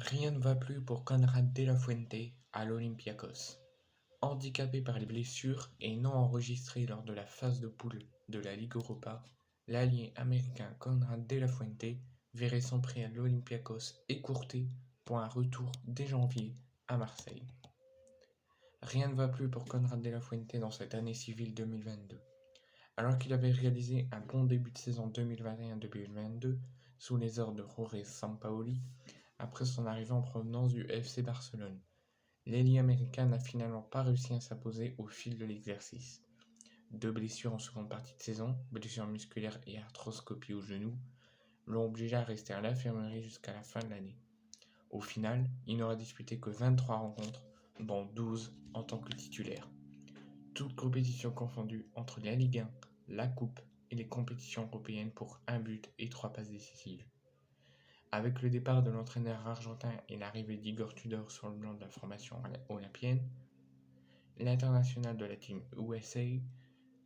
Rien ne va plus pour Conrad De La Fuente à l'Olympiakos. Handicapé par les blessures et non enregistré lors de la phase de poule de la Ligue Europa, l'allié américain Conrad De La Fuente verrait son prêt à l'Olympiakos écourté pour un retour dès janvier à Marseille. Rien ne va plus pour Conrad De La Fuente dans cette année civile 2022. Alors qu'il avait réalisé un bon début de saison 2021-2022 sous les ordres de Jorge Sampaoli, après son arrivée en provenance du FC Barcelone, l'ailier américain n'a finalement pas réussi à s'imposer au fil de l'exercice. 2 blessures en seconde partie de saison, blessure musculaire et arthroscopie au genou, l'ont obligé à rester à l'infirmerie jusqu'à la fin de l'année. Au final, il n'aura disputé que 23 rencontres, dont 12 en tant que titulaire. Toutes compétitions confondues entre la Ligue 1, la Coupe et les compétitions européennes pour 1 but et 3 passes décisives. Avec le départ de l'entraîneur argentin et l'arrivée d'Igor Tudor sur le plan de la formation olympienne, l'international de la Team USA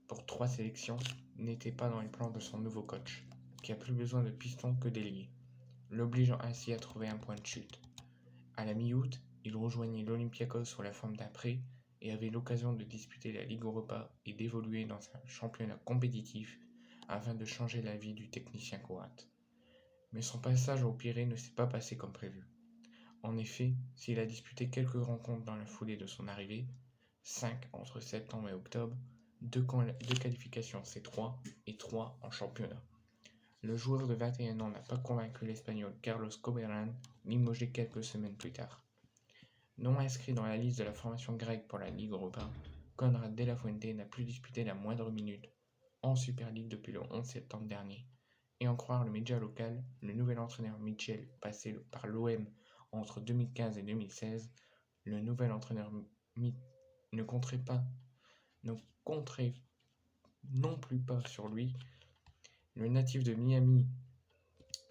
pour 3 sélections n'était pas dans les plans de son nouveau coach, qui a plus besoin de pistons que d'ailiers, l'obligeant ainsi à trouver un point de chute. À la mi-août, il rejoignit l'Olympiakos sous la forme d'un prêt et avait l'occasion de disputer la Ligue Europa et d'évoluer dans un championnat compétitif afin de changer la vie du technicien croate. Mais son passage au Pirée ne s'est pas passé comme prévu. En effet, s'il a disputé quelques rencontres dans la foulée de son arrivée, 5 entre septembre et octobre, 2 qualifications C3 et 3 en championnat. Le joueur de 21 ans n'a pas convaincu l'Espagnol Carlos Coberran, limogé quelques semaines plus tard. Non inscrit dans la liste de la formation grecque pour la Ligue Europa, Conrad De La Fuente n'a plus disputé la moindre minute en Super League depuis le 11 septembre dernier. Et en croire le média local, le nouvel entraîneur Mitchell, passé par l'OM entre 2015 et 2016, le nouvel entraîneur ne compterait non plus pas sur lui. Le natif de Miami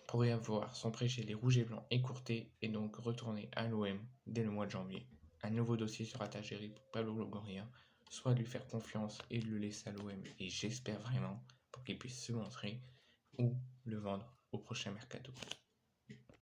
pourrait avoir son prêt chez les Rouges et Blancs écourté et donc retourner à l'OM dès le mois de janvier. Un nouveau dossier sera à gérer pour Pablo Longoria, soit de lui faire confiance et de le laisser à l'OM, et j'espère vraiment pour qu'il puisse se montrer, ou le vendre au prochain mercato.